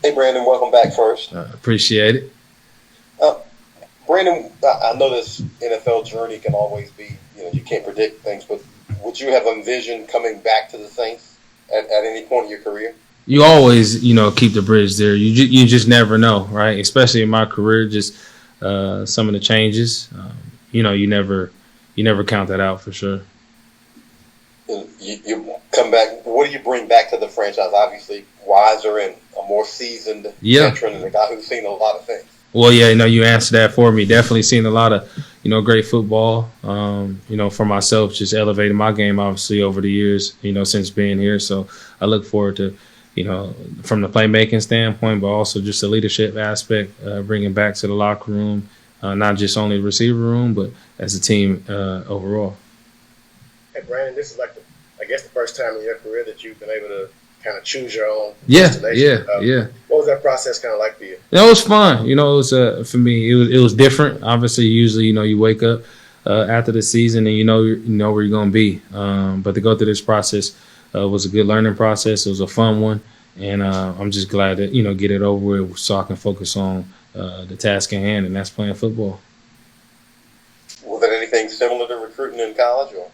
Hey, Brandon, welcome back first. Appreciate it. Uh, Brandon, I know this NFL journey can always be, you can't predict things, but would you have envisioned coming back to the Saints at any point in your career? You always, keep the bridge there. You just never know, right? Especially in my career, just some of the changes. You never count that out for sure. You come back. What do you bring back to the franchise? Obviously, wiser and a more seasoned veteran and a guy who's seen a lot of things. Well, yeah, you answered that for me. Definitely seen a lot of, great football. For myself, just elevating my game, obviously, over the years, since being here. So I look forward to, from the playmaking standpoint, but also just the leadership aspect, bringing back to the locker room, not just only the receiver room, but as a team overall. Hey, Brandon, this is the first time in your career that you've been able to kind of choose your own destination. Yeah. What was that process kind of like for you? It was fun. It was for me. It was different. Obviously, usually, you wake up after the season and you know where you're gonna be. But to go through this process was a good learning process. It was a fun one, and I'm just glad that get it over with so I can focus on the task in hand, and that's playing football. Was it anything similar to recruiting in college, or?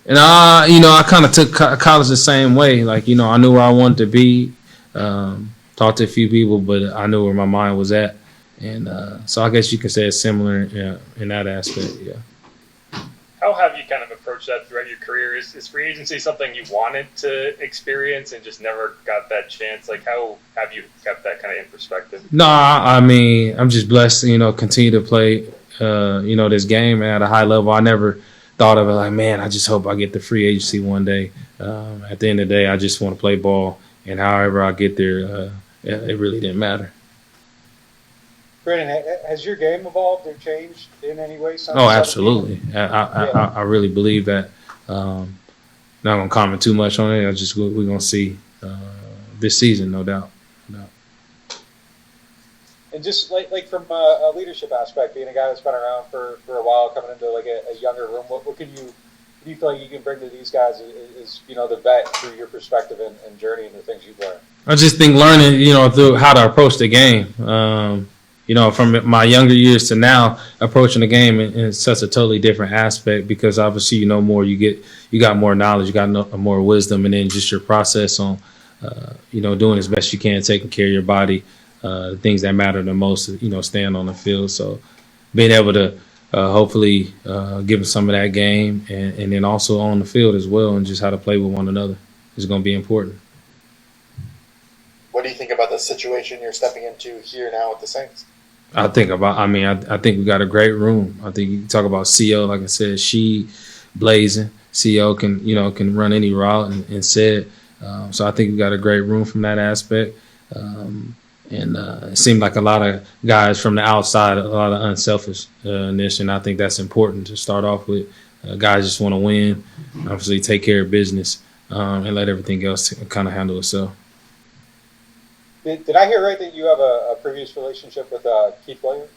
And I kind of took college the same way. Like, I knew where I wanted to be. Talked to a few people, but I knew where my mind was at. And so I guess you could say it's similar in that aspect, yeah. How have you kind of approached that throughout your career? Is free agency something you wanted to experience and just never got that chance? Like, how have you kept that kind of in perspective? No, I mean, I'm just blessed to, continue to play, this game at a high level. I never thought of it like, man, I just hope I get the free agency one day. At the end of the day, I just want to play ball, and however I get there, it really didn't matter. Brandon, has your game evolved or changed in any way? Oh, absolutely. I really believe that. Not gonna comment too much on it. We're gonna see this season, no doubt. And just like from a leadership aspect, being a guy that's been around for a while, coming into a younger room, what do you feel like you can bring to these guys is the vet through your perspective and journey and the things you've learned? I just think learning, through how to approach the game. From my younger years to now, approaching the game in such a totally different aspect, because obviously you know more, you got more knowledge, you got more wisdom, and then just your process on, doing as best you can, taking care of your body. The things that matter the most, staying on the field. So being able to hopefully give them some of that game and then also on the field as well, and just how to play with one another is going to be important. What do you think about the situation you're stepping into here now with the Saints? I think we got a great room. I think you talk about CO, like I said, she blazing. CO can run any route and said. So I think we got a great room from that aspect. And it seemed like a lot of guys from the outside, a lot of unselfishness, and I think that's important to start off with. Guys just want to win, obviously take care of business, and let everything else kind of handle itself. Did I hear right that you have a previous relationship with Keith Williams?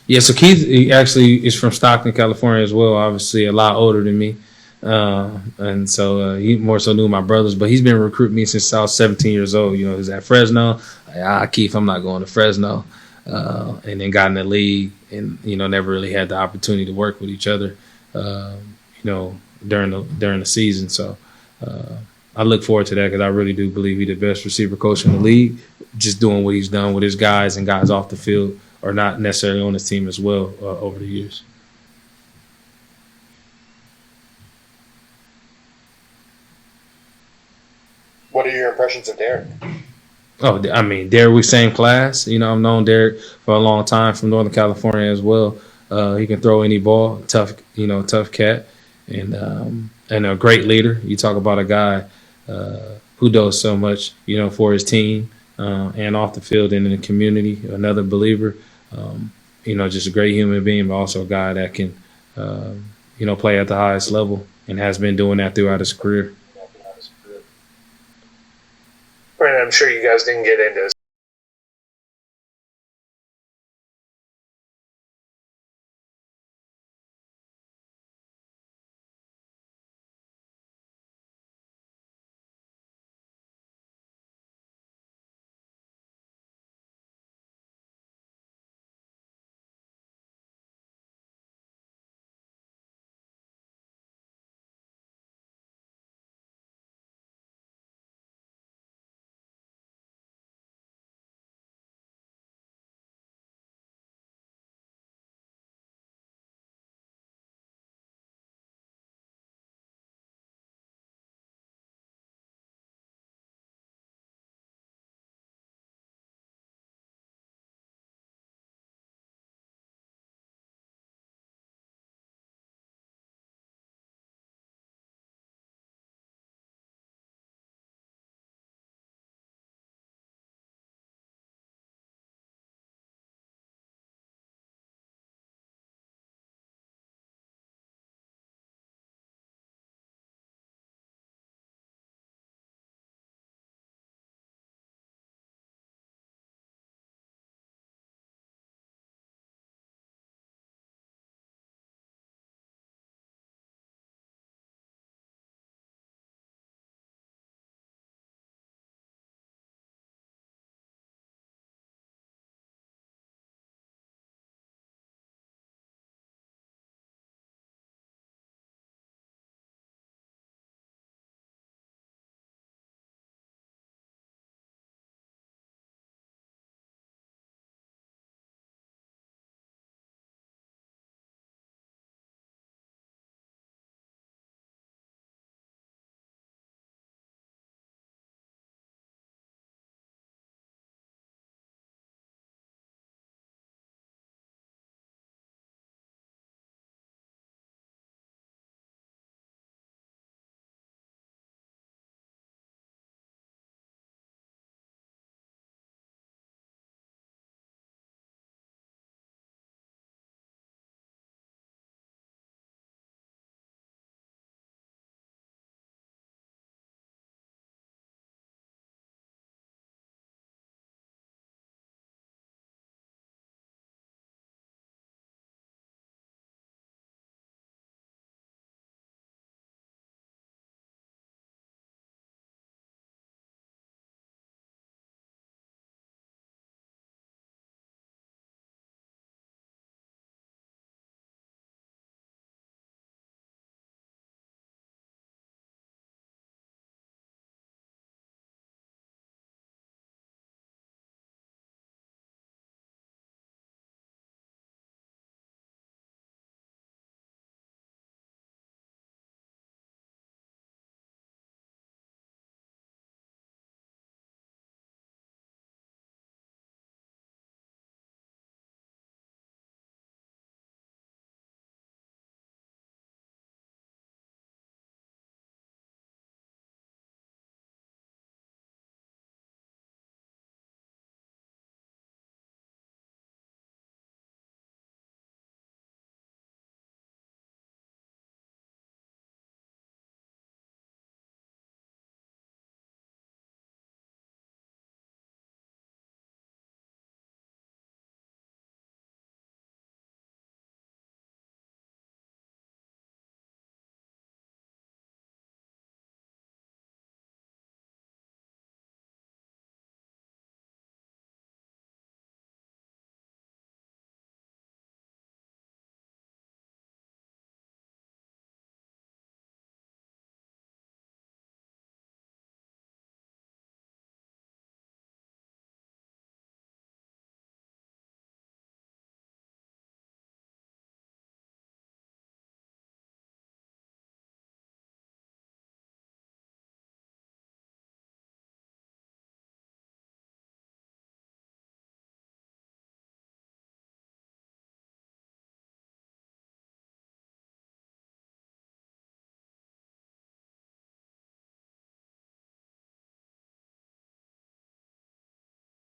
Yeah, so Keith he actually is from Stockton, California as well, obviously a lot older than me. And so he more so knew my brothers, but he's been recruiting me since I was 17 years old. He was at Fresno. Keith, I'm not going to Fresno. And then got in the league and, never really had the opportunity to work with each other, during the season. So I look forward to that because I really do believe he's the best receiver coach in the league, just doing what he's done with his guys and guys off the field or not necessarily on his team as well over the years. What are your impressions of Derek? Oh, I mean, Derek, we same class. I've known Derek for a long time from Northern California as well. He can throw any ball, tough cat, and a great leader. You talk about a guy who does so much, for his team and off the field and in the community. Another believer, just a great human being, but also a guy that can, play at the highest level and has been doing that throughout his career. Brandon, I'm sure you guys didn't get into